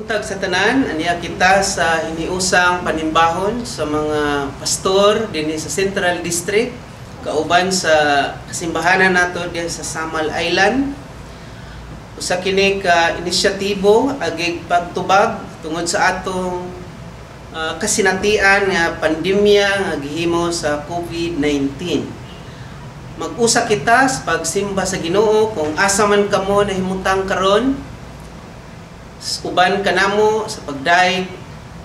buntag sa tanan, aniya kita sa iniusang panimbahon sa mga pastor din sa Central District, kauban sa kasimbahanan nato diyan sa Samal Island. Usa kini ka inisyatibo agig pagtubag tungod sa atong kasinatian nga pandemya nga gihimo sa COVID-19. Mag-usa kita sa pagsimba sa Ginoo kung asa man kamo nahimutang karon, uban kanamo sa pagdaig,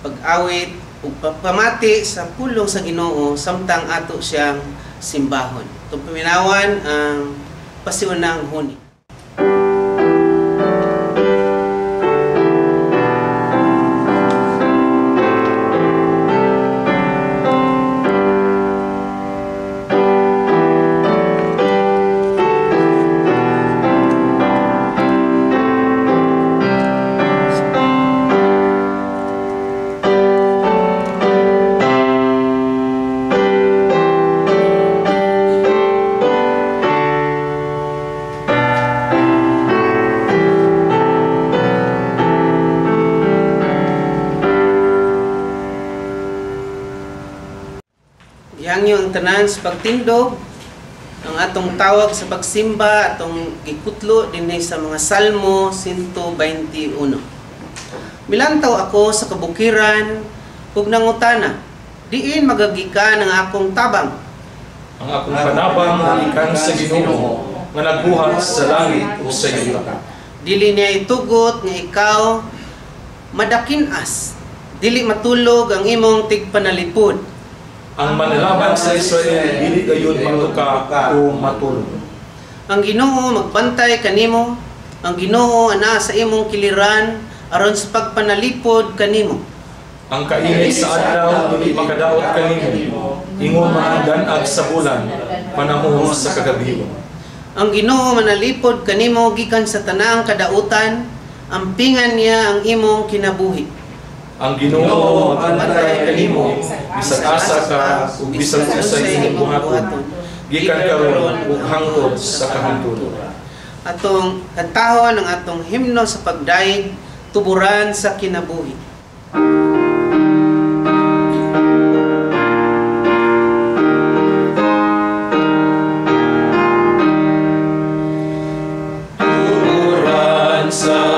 pag-awit ug pagpamati sa pulong sa Ginoo samtang ato siyang simbahon. Itong paminawan ang pasiunang huni. Yang yung tanan sa pagtindog, ang atong tawag sa pagsimba, atong gikutlo din sa mga Salmo 121. Milantaw ako sa kabukiran, ug nangutana, diin magagikan ang akong tabang. Ang akong panabang gikan sa Ginoo, nga nagbuhat sa langit o sa yuta. Dili niya itugot nga ikaw madakinas, dili matulog ang imong tigpanalipod. Ang manalaban sa Israel, dili gayon matuka o matulog. Ang Ginoo magbantay kanimo, ang Ginoo ana sa imong kiliran aron sa pagpanalipod kanimo. Ang kainit sa adlaw dili makadaot kanimo, ingon man ang danag sa bulan, panahon sa kagabi. Ang Ginoo manalipod kanimo gikan sa tanang kadautan, ampingan niya ang imong kinabuhi. Ang Ginoo magbantay kanimo, bisag asa ka ug bisag sa imong buhaton, gikan karon ug hangtod sa kahantodon. Atong kantahon ang atong himno sa pagdaig, tuburan sa kinabuhi. Tuburan sa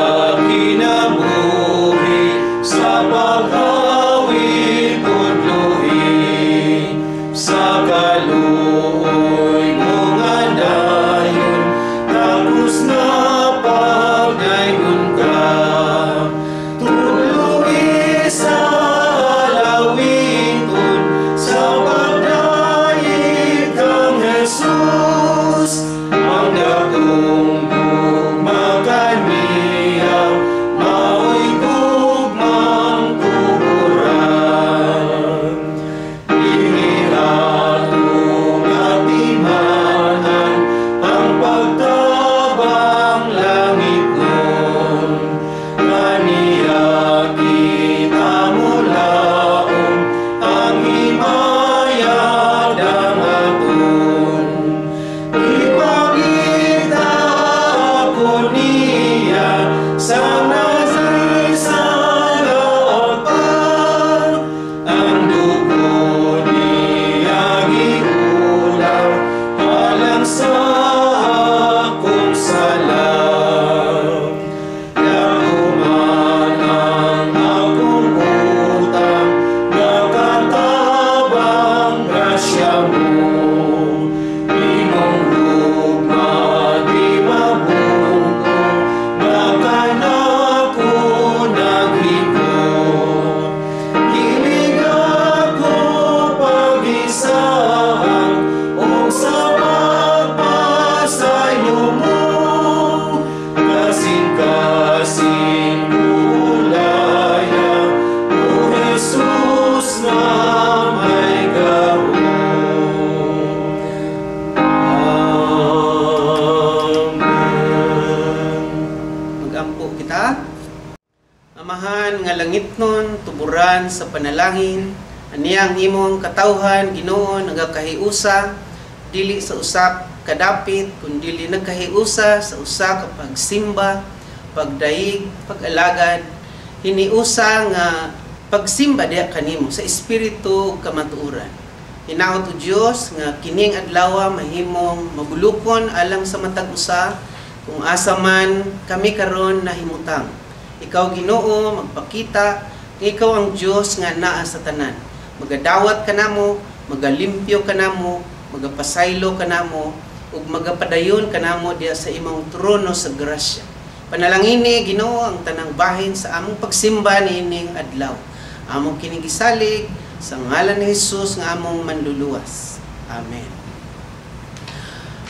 Amahan nga langitnon, tuburan sa panalangin, aniyang imong katawhan, Ginoo, nagakahiusa, dili sa usak kadapit, kundi nagkahiusa sa usa ka pagsimba, pagdaig, pag-alagad, hiniusa nga pagsimba diha kanimo sa espiritu ug kamatuoran. Hinaot o Dios nga kining adlaw mahimong mabulukon alang sa matag usa kung asa man kami karon nahimutang. Ikaw Ginoo magpakita nga ikaw ang Dios nga naa sa tanan. Magadawat kanamo, magalimpyo kanamo, magapasaylo kanamo ug magapadayon kanamo diha sa imong trono sa grasya. Panalangini Ginoo ang tanang bahin sa among pagsimba niining adlaw. Among kinigisalig sa ngalan ni Jesus nga among manluluwas. Amen.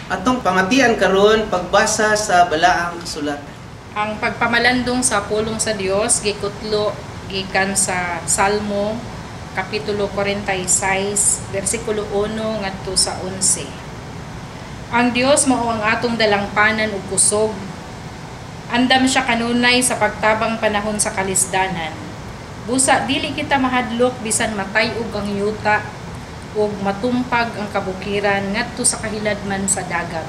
Atong pamatian karon pagbasa sa balaang kasulatan. Ang pagpamalandong sa pulong sa Dios gikutlo gikan sa Salmo kapitulo 46 bersikulo 1 ngadto sa 11. Ang Dios mao ang atong dalangpanan ug kusog. Andam siya kanunay sa pagtabang panahon sa kalisdanan. Busa dili kita mahadlok bisan matay ug ang yuta ug matumpag ang kabukiran ngadto sa kahiladman sa dagat.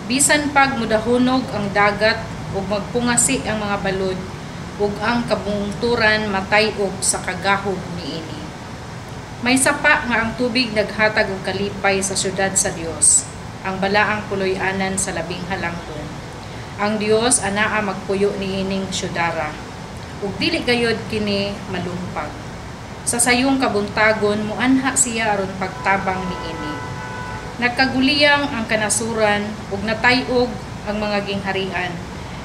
Bisan pag mudahunog ang dagat ug magpungasi ang mga balod ug ang kabungturan matay ug sa kagahog niini. May sapa nga ang tubig naghatag og kalipay sa syudad sa Dios, ang balaang puloy-anan sa labing halangdon. Ang Dios anaa magpuyo niining syudara ug dili gayod kini malumpag. Sa sayong kabuntagon muanha siya aron pagtabang niini. Nagkaguliyang ang kanasuran ug natay-og ang mga gingharian.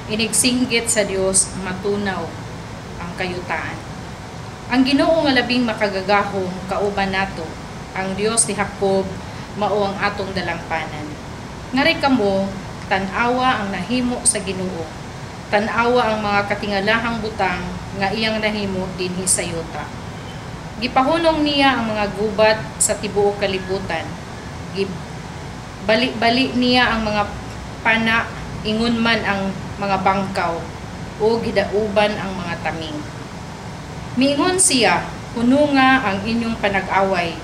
Inigsinggit sa Dios matunaw ang kayutaan. Ang Ginoo nga labing makagagahom kauban nato, ang Dios ni Jacob mao ang atong dalangpanan. Ngari kamo tan-awa ang nahimo sa Ginoo. Tan-awa ang mga katingalahang butang nga iyang nahimo dinhi sa yuta. Gipahunong niya ang mga gubat sa tibuok kalibutan. Bali-bali niya ang mga pana, ingon man ang mga bangkaw, o gidauban ang mga taming. Miingon siya, hununga ang inyong panag-away,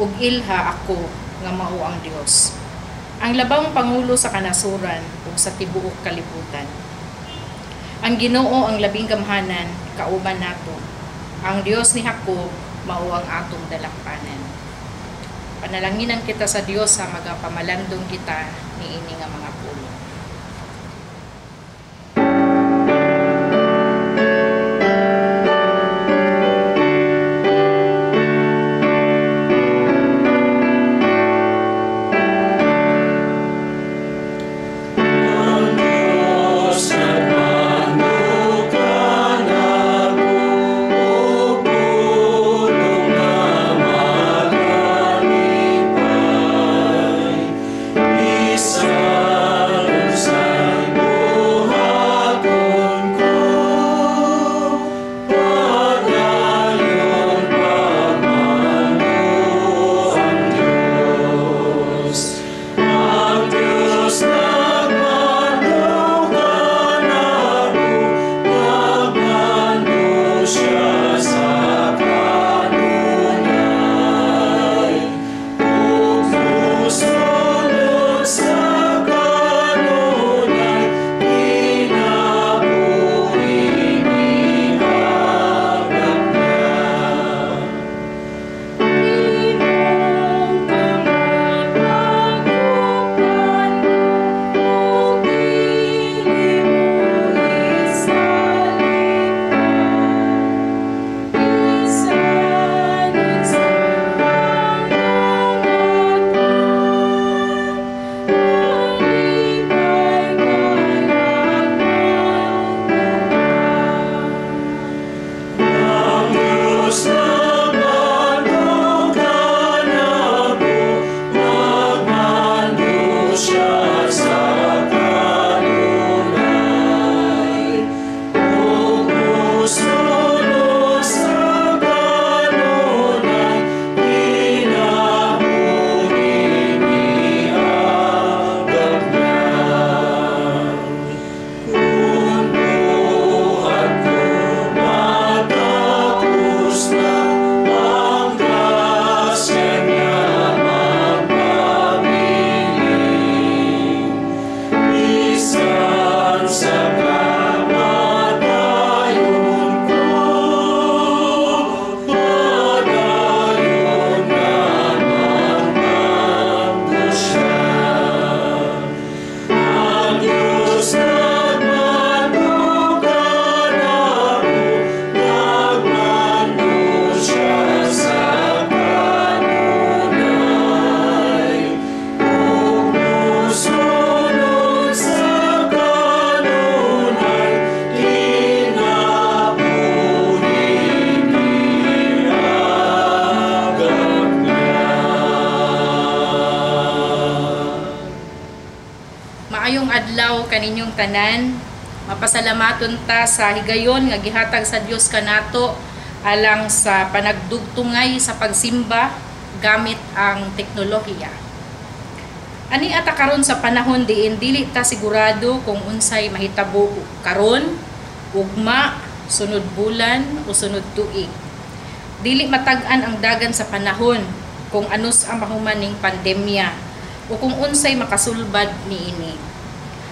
ug ilha ako nga mao ang Dios. Ang labang pangulo sa kanasuran ug sa tibuok kalibutan. Ang Ginoo ang labing gamhanan, kauban nato. Ang Dios ni Jacob mao ang atong dalangpanan. Panalanginan kita sa Dios sa magapamalandong kita niini nga mga pulo. Krishna kaninyong tanan. Mapasalamaton ta sa higayon nga gihatag sa Dios kanato alang sa panagdugtungay sa pagsimba gamit ang teknolohiya. Ani ata karon sa panahon diin dili ta sigurado kung unsay mahitabo karon, ugma, sunod bulan o sunod tuig. Dili matag-an ang dagan sa panahon kung anus ang mahuman ning pandemya o kung unsay makasulbad niini.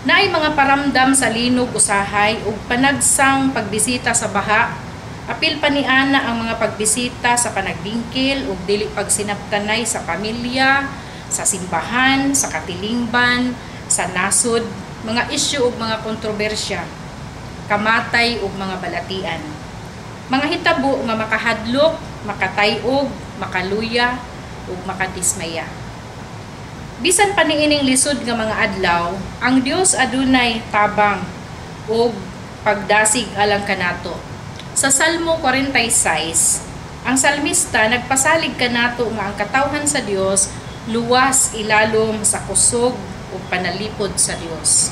Naay mga paramdam sa linog usahay ug panagsang pagbisita sa baha. Apil pa ni ana ang mga pagbisita sa panagbingkil ug dili pagsinabtanay sa pamilya, sa simbahan, sa katilingban, sa nasod, mga isyu ug mga kontrobersya, kamatay ug mga balatian. Mga hitabo nga makahadlok, makatayog, makaluya ug makatismaya. Bisan pa niining lisod nga mga adlaw, ang Dios adunay tabang ug pagdasig alang kanato. Sa Salmo 46, ang salmista nagpasalig kanato nga ang katawhan sa Dios luwas ilalom sa kusog o panalipod sa Dios.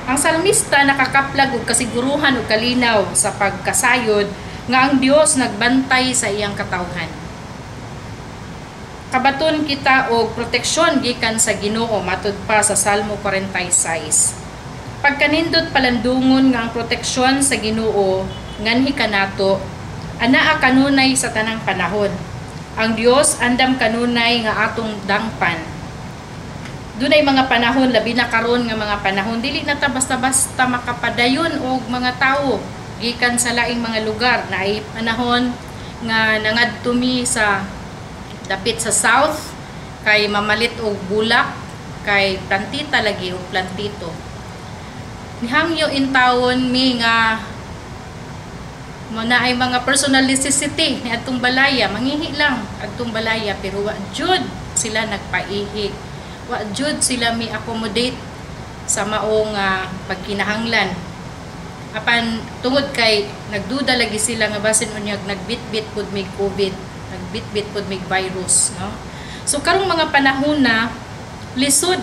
Ang salmista nakakaplag og kasiguruhan ug kalinaw sa pagkasayod nga ang Dios nagbantay sa iyang katawhan. Kabaton kita og proteksyon gikan sa Ginoo matud pa sa Salmo 46. Pagkanindot palandungon nga ang proteksyon sa Ginoo nganhi kanato, anaa kanunay sa tanang panahon. Ang Dios andam kanunay nga atong dangpan. Dunay mga panahon labi na karon nga mga panahon dili na ta basta-basta makapadayon og mga tawo gikan sa laing mga lugar. Naay panahon nga nangadto mi sa dapit sa south kay mamalit og bulak kay plantita lagi og plantito. Nihangyo in tawon mi nga muna ay mga personal necessity ni atong balaya, mangihi lang atong balaya pero wa jud sila nagpaihi, wa jud sila mi accommodate sa maong pagkinahanglan. Apan tungod kay nagduda lagi sila nga basin unyag nagbitbit pud mig COVID, nagbitbit pud mig virus, no? So karong mga panahon na lisod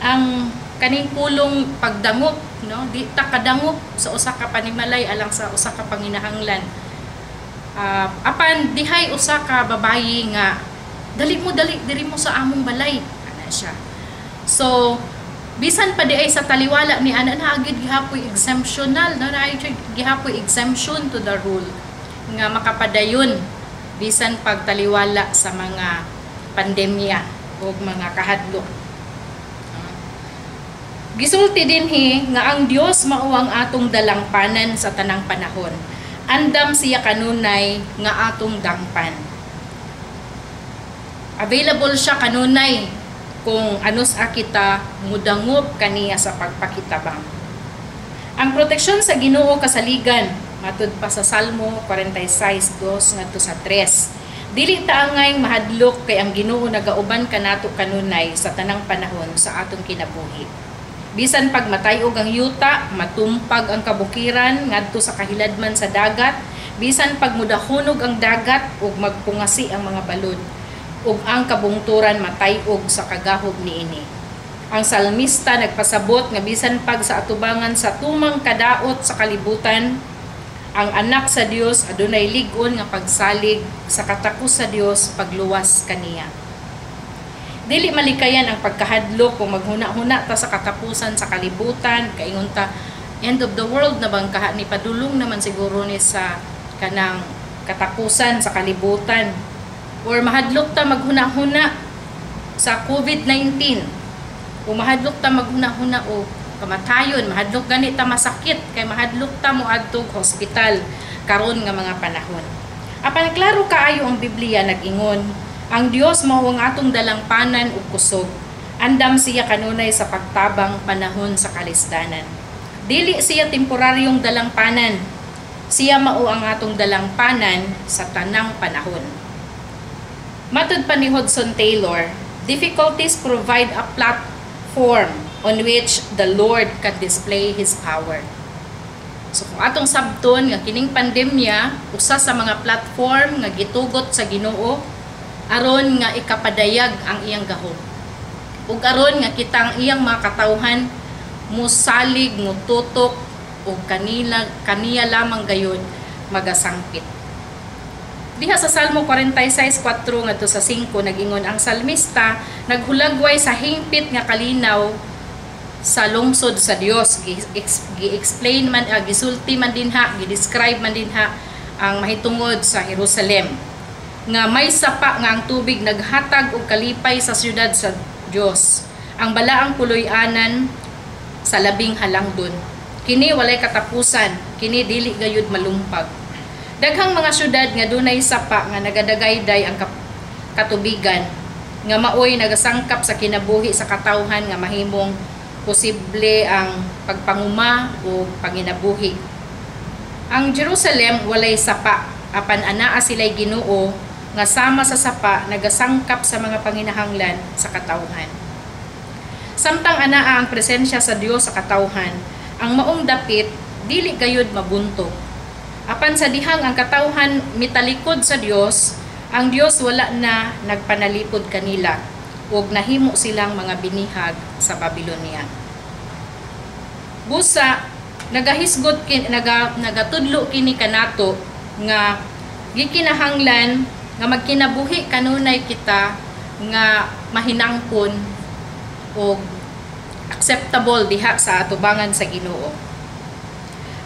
ang kaning pulong pagdangop, no? Di ta kadangop sa usa ka panimalay alang sa usa ka panginahanglan. Apan dihay usa ka babayi nga dali diri mo sa among balay ana siya. So bisan pa di ay sa taliwala ni ana naagid gihapoy exemptional, no? Naay gihapoy exemption to the rule nga makapadayon bisan pagtaliwala sa mga pandemya o mga kahadlok. Gisulti dinhi nga ang Dios mao ang atong dalangpanan sa tanang panahon. Andam siya kanunay nga atong dangpan. Available siya kanunay kung anus kita mudangop kaniya sa pagpakitabang. Ang proteksyon sa Ginoo kasaligan matud pa sa Salmo 46:2 ngadto sa 3. Dili ta angay mahadlok kay ang Ginoo nagauban kanato kanunay sa tanang panahon sa atong kinabuhi. Bisan pagmatayog ang yuta, matumpag ang kabukiran ngadto sa kahiladman sa dagat, bisan pagmudahonog ang dagat ug magpungasi ang mga balod, ug ang kabungturan matayog sa kagahog niini. Ang salmista nagpasabot nga bisan pag sa atubangan sa tumang kadaot sa kalibutan, ang anak sa Dios adunay lig-on nga pagsalig sa katakos sa Dios pagluwas kaniya. Dili malikayan ang pagkahadlok kung maghuna-huna ta sa katapusan sa kalibutan, kaingon ta end of the world na bang kaha ni padulong naman siguro ni sa kanang katapusan sa kalibutan. Or mahadlok ta maghuna-huna sa COVID-19. O mahadlok ta maghuna-huna o kamatayon, mahadlok gani ta masakit kay mahadlok ta moadtog hospital karon nga mga panahon. Apan klaro kaayo ang Biblia nag-ingon, ang Dios mao ang atong dalangpanan ug kusog. Andam siya kanunay sa pagtabang panahon sa kalisdanan. Dili siya temporaryong dalangpanan. Siya mao ang atong dalangpanan sa tanang panahon. Matud pa ni Hudson Taylor, difficulties provide a platform on which the Lord can display His power. So kung atong sabton nga kining pandemya, usa sa mga platform nga gitugot sa Ginoo aron nga ikapadayag ang iyang gahom. Ug aron nga kitang iyang mga katawhan musalig, mututok o kaniya lamang gayon magasangpit. Diha sa Salmo 46:4 ngadto sa 5 nagingon ang salmista naghulagway sa hingpit nga kalinaw sa lungsod sa Dios. Gi-explain man, gisulti man dinha, gi-describe man dinha ang mahitungod sa Jerusalem nga may sapa nga ang tubig naghatag og kalipay sa syudad sa Dios. Ang balaang puloy-anan sa labing halangdon. Kini walay katapusan, kini dili gayud malumpag. Daghang mga syudad nga dunay sapa nga nagadagayday ang katubigan nga maoy nagasangkap sa kinabuhi sa katawhan nga mahimong posible ang pagpanguma o panginabuhi. Ang Jerusalem walay sapa apan anaa sila'y Ginoo nga sama sa sapa nagasangkap sa mga panginahanglan sa katawhan. Samtang anaa ang presensya sa Dios sa katawhan, ang maong dapit dili gayud mabuntog. Apan sa dihang ang katawhan mitalikod sa Dios, ang Dios wala na nagpanalipod kanila ug nahimo silang mga binihag sa Babylonia. Busa nagahisgot nagatudlo kini kanato nga gikinahanglan nga magkinabuhi kanunay kita nga mahinangkon o acceptable diha sa atubangan sa Ginoo.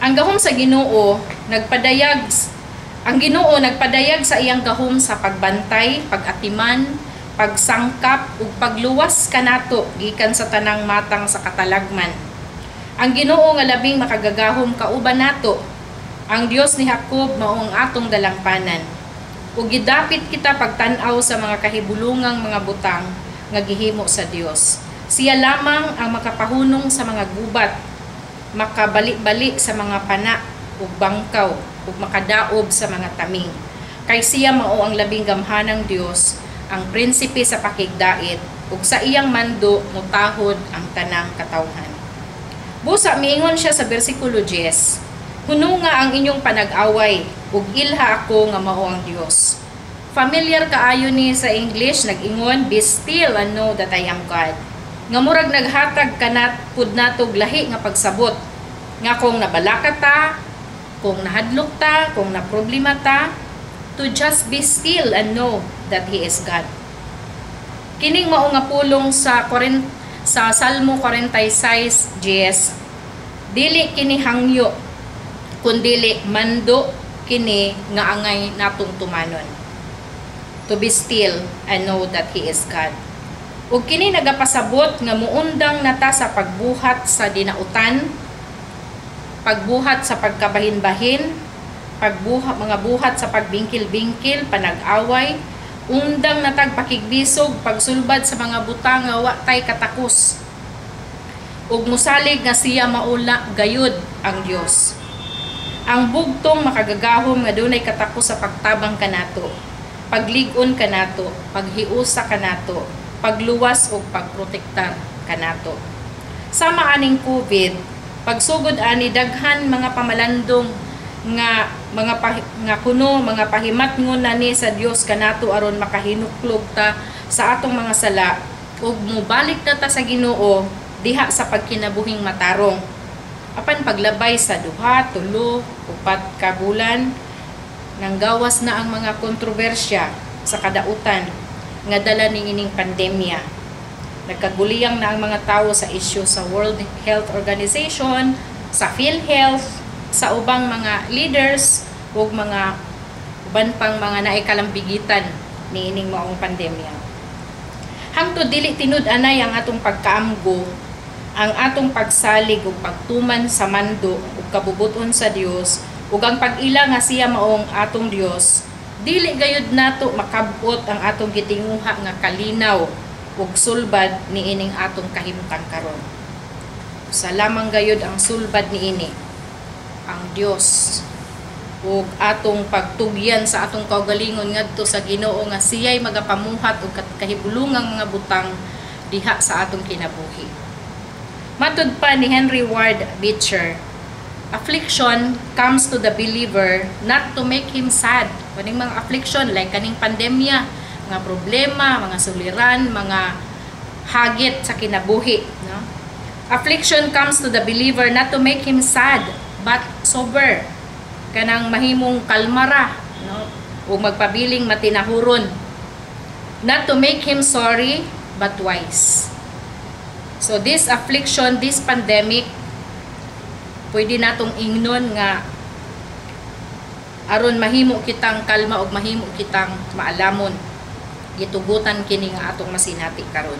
Ang gahom sa Ginoo nagpadayag sa iyang gahom sa pagbantay, pag-atiman, pagsangkap ug pagluwas kanato gikan sa tanang matang sa katalagman. Ang Ginoo nga labing makagagahom kauban nato. Ang Dios ni Jacob mao ang atong dalampanan. Ug gidapit kita pagtan-aw sa mga kahibulungang mga butang nga gihimo sa Dios. Siya lamang ang makapahunong sa mga gubat, makabalik-balik sa mga pana ug bangkaw ug makadaob sa mga taming. Kay siya mao ang labing gamhanang Dios, ang prinsipe sa pakigdait ug sa iyang mando mutahod ang tanang katawhan. Busa miingon siya sa bersikulo 10, "Huno nga ang inyong panag-away ug ilha ako nga mao ang Dios." Familiar kaayo ni sa English nag-ingon, "Be still and know that I am God." Nga murag naghatag kanat pud nato lahi nga pagsabot nga kung nabalaka ta, kung nahadlok ta, kung naproblema ta, to just be still and know that He is God. Kining mao nga pulong sa Salmo 46:10, dili kini hangyo kundili mando kini nga angay natong tumanon. To be still and know that He is God. Ug kini nagapasabot nga muundang nata sa pagbuhat sa dinautan, pagbuhat sa pagkabahin-bahin, mga buhat sa pagbingkil-bingkil, panag-away, undang natag pakigbisog, pagsulbad sa mga butang nga wa tay katakos. Ug musalig nga siya maula gayud ang Dios. Ang bugtong makagagahom nga dunay katakos sa pagtabang kanato, paglig-on kanato, paghiusa kanato, pagluwas o pagprotektar kanato. Sama aning COVID, pagsugod ani daghan mga pamalandong nga mga pahimatngon nani sa Dios kanato aron makahinuklog ta sa atong mga sala ug mubalik na ta sa Ginoo diha sa pagkinabuhing matarong. Apan paglabay sa 2, 3, 4 ka bulan nanggawas na ang mga kontrobersya sa kadautan nga dala ni ining pandemya. Nagkaguliyang na ang mga tao sa isyu sa World Health Organization, sa PhilHealth, sa ubang mga leaders ug mga uban pang mga naikalambigitan ni ining maong pandemya. Hangtod dili tinud-anay ang atong pagkaamgo, ang atong pagsalig ug pagtuman sa mando ug kabubuton sa Dios ug ang pag-ila nga siya maong atong Dios. Dili gayud nato makabot ang atong gitinguha nga kalinaw ug sulbad ni ining atong kahimtang karon. Sa lamang gayud ang sulbad ni ini, ang Dios ug atong pagtugyan sa atong kaugalingon ngadto sa Ginoo nga siya'y magapamuhat og kahibulungang mga butang diha sa atong kinabuhi. Matud pa ni Henry Ward Beecher, affliction comes to the believer not to make him sad. Kaning mga affliction like kaning pandemya, mga problema, mga suliran, mga hagit sa kinabuhi, no? Affliction comes to the believer not to make him sad, but sober. Kanang mahimong kalmara, no? O magpabiling matinahuron. Not to make him sorry, but wise. So this affliction, this pandemic, pwede natong ingnon nga aron mahimo kitang kalma o mahimo kitang maalamon. Gitugutan kini nga atong masinati karon.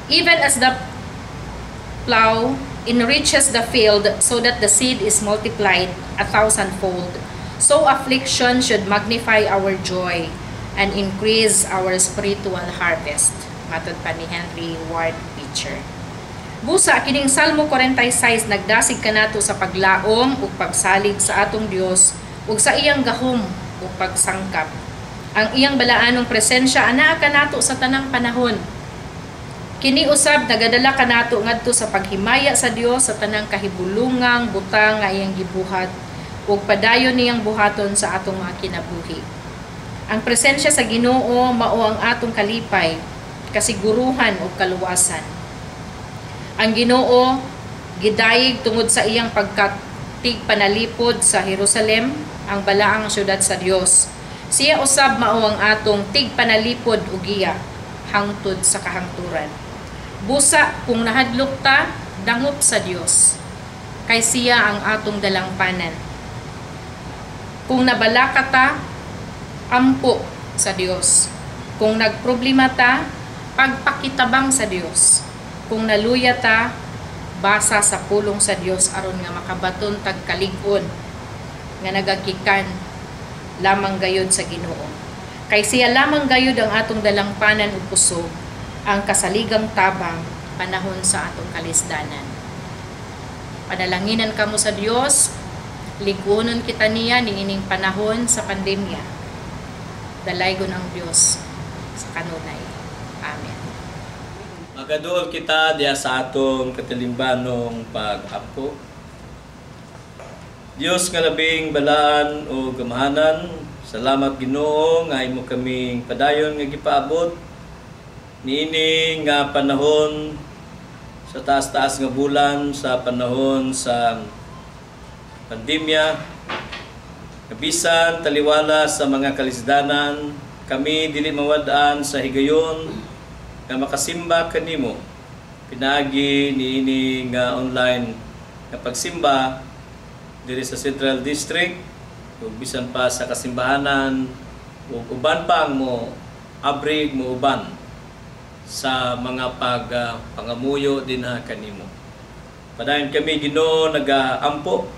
Even as the plow enriches the field so that the seed is multiplied 1,000-fold, so affliction should magnify our joy and increase our spiritual harvest. Matod pa ni Henry Ward Beecher. Busa kining Salmo 46 nagdasig kanato sa paglaom ug pagsalig sa atong Dios ug sa iyang gahom ug pagsangkap. Ang iyang balaanong presensya anaa kanato sa tanang panahon. Kini usab nagadala kanato ngadto sa paghimaya sa Dios sa tanang kahibulungang butang nga iyang gibuhat ug padayon niyang buhaton sa atong mga kinabuhi. Ang presensya sa Ginoo mao ang atong kalipay, kasiguruhan ug kaluwasan. Ang Ginoo gidayeg tungod sa iyang pagkatig panalipod sa Jerusalem, ang balaang syudad sa Dios. Siya usab mao ang atong tig panalipod ug giya hangtod sa kahangturan. Busa kung nahadlok ta, dangop sa Dios, kay siya ang atong dalangpanan. Kung nabalaka ta, ampo sa Dios. Kung nagproblema ta, pagpakitabang sa Dios. Kung naluya ta, basa sa pulong sa Dios aron nga makabaton tag kalig-on nga nagagikan lamang gayud sa Ginoo. Kay siya lamang gayud ang atong dalangpanan ug kusog, ang kasaligang tabang panahon sa atong kalisdanan. Panalanginan kamo sa Dios, ligunon kita niya niining panahon sa pandemya. Dalaygon ang Dios sa kanunay. Amen. Magaduol kita diya sa atong katilimbanong pag-ampo. Dios nga labing balaan o gamahanan, salamat Ginoo nga imo kaming padayon nga gipaabot niini nga panahon sa taas-taas nga bulan sa panahon sa pandemya. Kabisan taliwala sa mga kalisdanan, kami dili mawad-an sa higayon nga makasimba kanimo pinaagi niini nga online nga pagsimba diri sa Central District ug bisan pa sa kasimbahanan ug uban pa ang mo abrig mo uban sa mga pangamuyo din ha kanimo. Padayon kami Ginoo nagaampo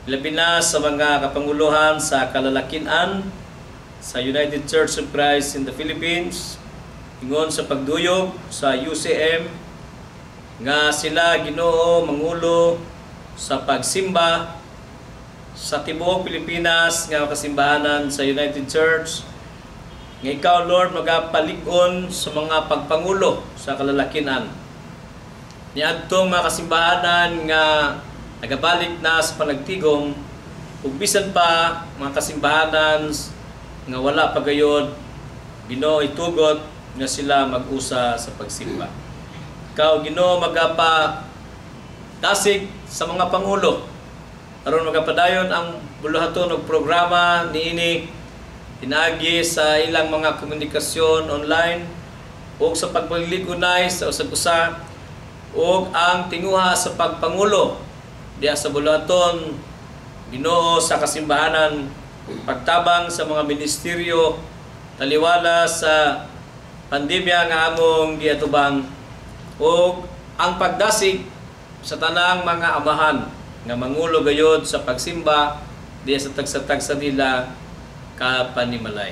labi na sa mga kapanguluhan sa kalalakian sa United Church of Christ in the Philippines, ingon sa pagduyog sa UCM nga sila Ginoo mangulo sa pagsimba sa tibuok Pilipinas nga kasimbahanan sa United Church. Nga ikaw, Lord, magapalig-on sa mga pagpangulo sa kalalakian. Niadtong mga kasimbahanan nga nagabalik na sa panagtigom, ug bisan pa mga kasimbahanan nga wala pa gayod, Ginoo itugot nga sila mag-usa sa pagsimba. Ikaw, Ginoo, magapa dasig sa mga pangulo aron magapadayon ang buluhaton og programa niini pinaagi sa ilang mga komunikasyon online o sa pagpagligunay sa usag-usa o ang tinguha sa pagpangulo diya sa buluhaton Ginoo sa kasimbahanan, pagtabang sa mga ministeryo taliwala sa pandemya nga among giatubang o ang pagdasig sa tanang mga amahan nga mangulo gayod sa pagsimba diya sa tagsa-tagsa nila kapanimalay.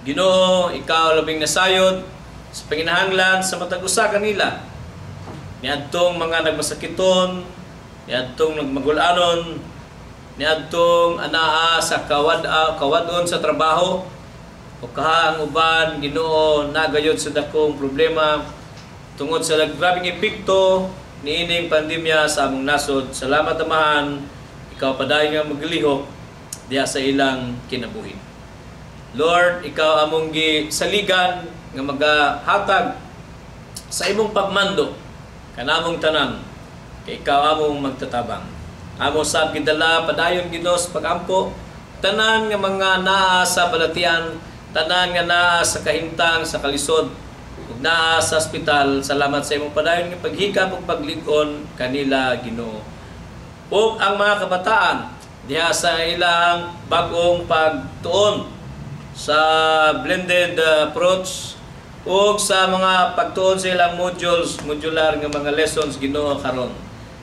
Ginoo, ikaw labing nasayod sa panginahanglan sa matag usa kanila. Niadtong mga nagmasakiton, niadtong nagmagulanon, niadtong anaa sa kawadon sa trabaho, o kahang uban Ginoo nagayod sa dakong problema tungod sa grabing epekto niining pandemya sa among nasod. Salamat Amahan, ikaw padayon nga maglihok diya sa ilang kinabuhi. Lord, ikaw among gisaligan nga magahatag sa imong pagmando kanamong tanan, kay ikaw among magtatabang. Amo sab gidala padayon Ginoo sa pagampo, tanan nga mga naa sa balatian, tanan nga naa sa kahimtang sa kalisod, ug naa sa ospital. Salamat sa imong padayon nga paghigap ug paglig-on kanila Ginoo. Ug ang mga kabataan diha sa ilang bag-ong pagtuon sa blended approach ug sa mga pagtuon sa ilang modular nga mga lessons Ginoo karon.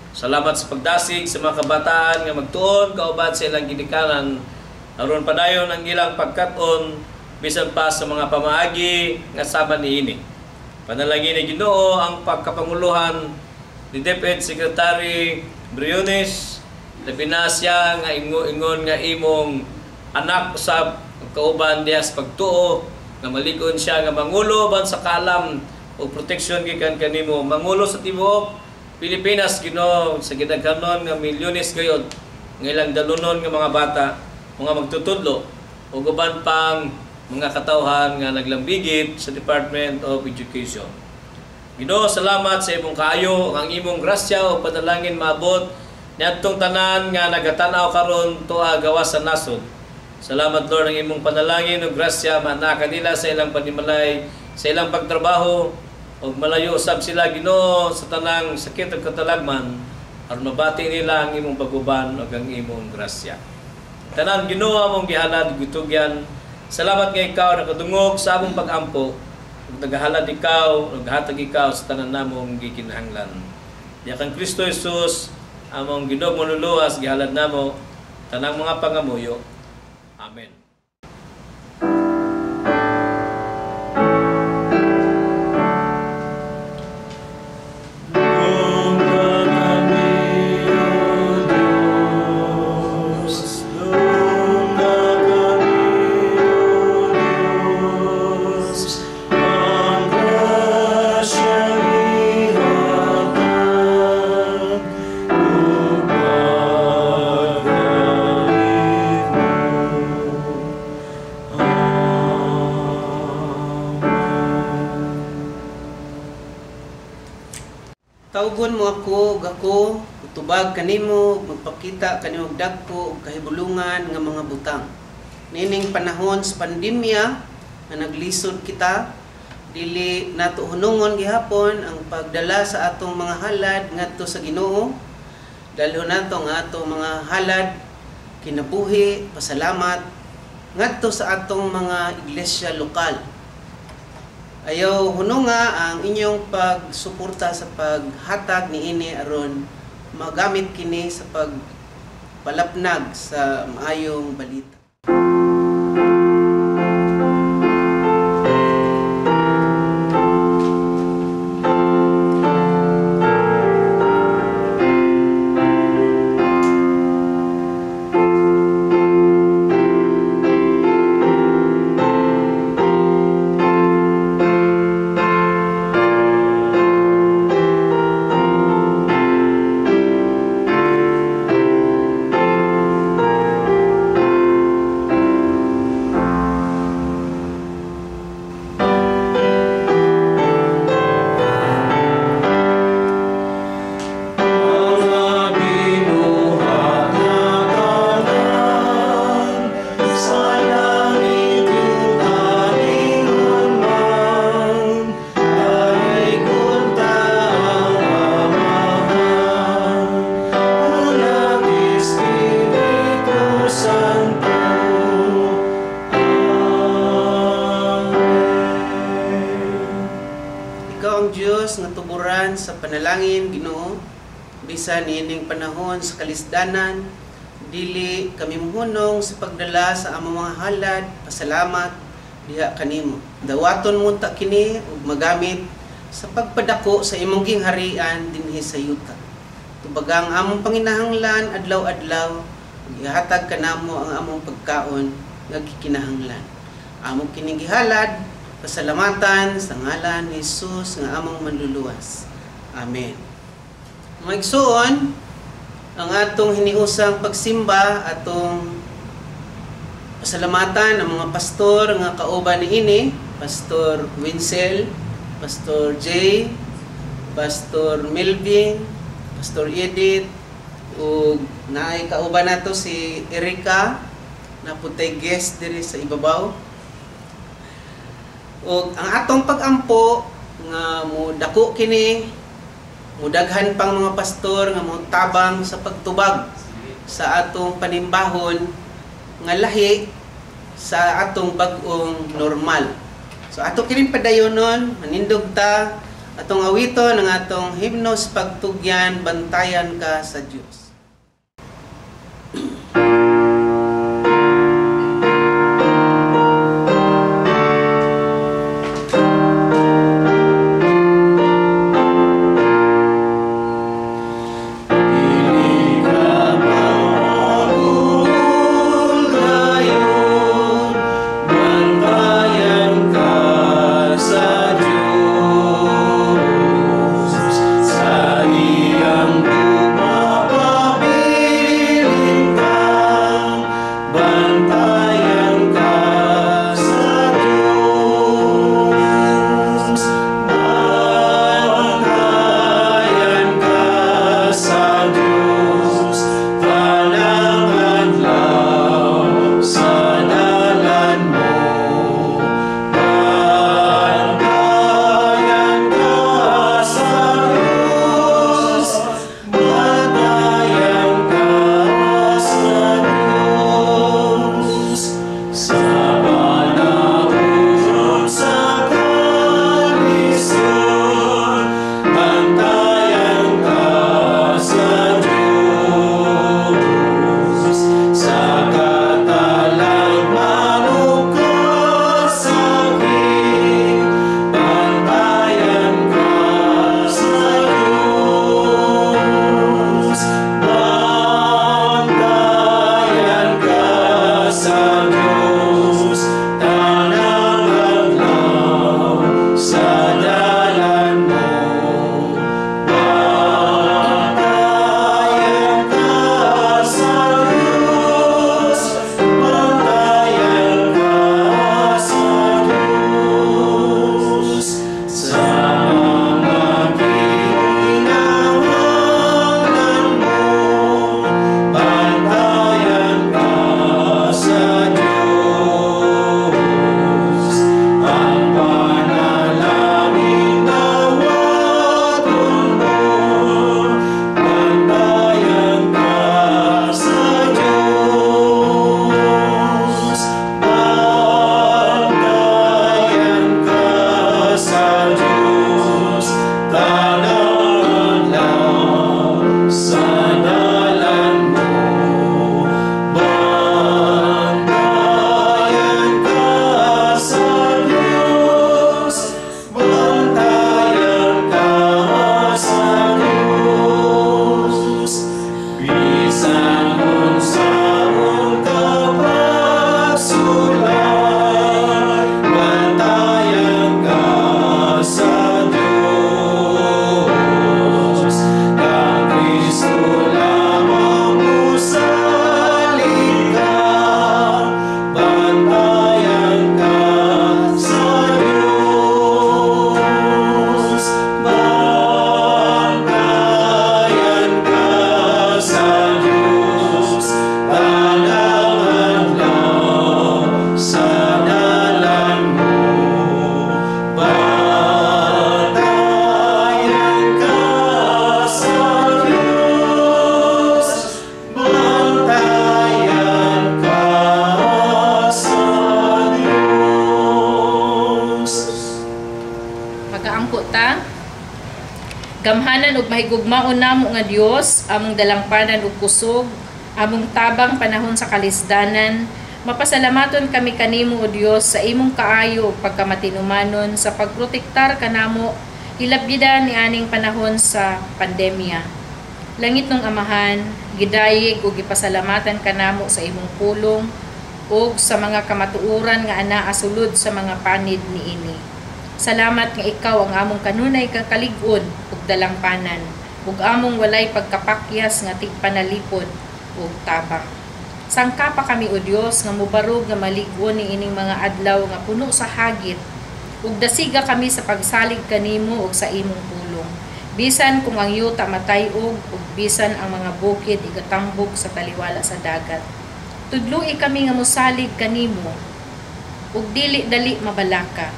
Salamat sa pagdasig sa mga kabataan nga magtuon kauban sa ilang ginikanan aron padayon ang ilang pagkat-on bisan pa sa mga pamaagi nga sama niini. Panalangin ni Ginoo ang pagkapanguluhan ni DepEd Secretary Briones, labi na siya nga ingon nga imong anak sa kauban diha sa pagtuo nga malikon siya nga mangulo ban sa kalam o proteksyon gikan kanimo, mangulo sa tibuok Pilipinas Ginoo, sa gidaghanon nga milyones gayud nga ilang dalunon nga mga bata mga magtutudlo o uban pang mga katawhan nga naglambigit sa Department of Education. Ginoo, salamat sa imong kaayo, ang imong grasya o panalangin maabot niadtong tanan nga nagatanaw karon tuwa gawas sa nasod. Salamat Lord ang imong panalangin ug grasya manaa kanila sa ilang panimalay, sa ilang pagtrabaho ug malayo usab sila Ginoo sa tanang sakit ug katalagman aron mabati nila ang imong paguban ug ang imong grasya. Tanan Ginoo among gihalad gitugyan. Salamat nga ikaw nakadungog sa among pag-ampo ug nagahalad ikaw ug hatag ikaw sa tanan namong gikinahanglan. Diya kang Kristo Jesus among Ginoo manluluwas gihalad namo tanang mga pangamuyo. Amen. Tawgon mo ako, gako, utubag kanimo, magpakita kanimo dagko ug kahibulungan nga mga butang. Nining panahon sa pandemya nga naglisod kita, dili nato hunungon gihapon ang pagdala sa atong mga halad ngadto sa Ginoo. Dalhon nato nga atong mga halad kinabuhi, pasalamat ngadto sa atong mga iglesia lokal. Ayaw hununga ang inyong pagsuporta sa paghatag niini aron magamit kini sa pagpalapnag sa maayong balita. Diyos nga tuburan sa panalangin Ginoo bisan niining panahon sa kalisdanan, dili kami mohunong sa pagdala sa among mga halad, pasalamat diha kanimo. Dawaton mo ta kini ug magamit sa pagpadako sa imong gingharian dinhi sa yuta. Tubagang among panginahanglan adlaw-adlaw, ihatag kanamo ang among pagkaon nga gikinahanglan. Among kini gihalad, pasalamatan sa ngalan ni Jesus nga among manluluwas. Amen. Maigsuon ang atong hiniusang pagsimba, atong pasalamatan ang mga pastor nga kauban niini, Pastor Winsel, Pastor Jay, Pastor Melvin, Pastor Edith, ug naay kauban nato si Erika na putay guest diri sa ibabaw. Ug ang atong pag-ampo nga mudako kini, mudaghan pang mga pastor nga motabang sa pagtubag sa atong panimbahon nga lahi sa atong bag-ong normal. So ato kining padayonon, manindog ta atong awiton ang atong himnos pagtugyan, bantayan ka sa Dios. Gamhanan ug mahigugmaon namo nga Dios, among dalangpanan ug kusog, among tabang panahon sa kalisdanan. Mapasalamaton kami kanimo o Dios sa imong kaayo ug pagkamatinumanon sa pagprotektar kanamo hilabgida ni aning panahon sa pandemya. Langit ng Amahan, gidayeg ug gipasalamatan kanamo sa imong pulong ug sa mga kamatuoran nga anaa sulod sa mga panid niini. Salamat nga ikaw ang among kanunay kakalig-on ug dalangpanan, ug among walay pagkapakyas nga tigpanalipod ug tabang. Sangka pa kami o Dios nga mubarog nga malig-on ni ining mga adlaw nga puno sa hagit, ug dasiga kami sa pagsalig kanimo ug sa imong pulong. Bisan kung ang yuta matayog, ug bisan ang mga bukid igatambok sa taliwala sa dagat. Tudloi kami nga mosalig kanimo, ug dili dali mabalaka.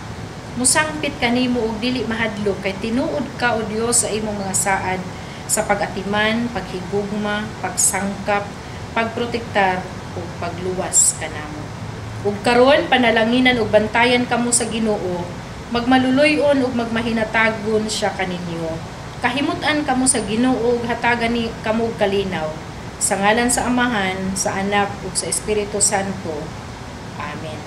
Musangpit kanimo ug dili mahadlok kay tinuod ka o Dios sa imong mga saad sa pag-atiman, paghigugma, pagsangkap, pagprotektar ug pagluwas kanamo. Ug karon panalanginan ug bantayan kamo sa Ginoo, magmaluloy-on ug magmahinatagon siya kaninyo. Kahimutan kamo sa Ginoo ug hatagan ni kamo og kalinaw. Sa ngalan sa Amahan, sa Anak ug sa Espiritu Santo. Amen.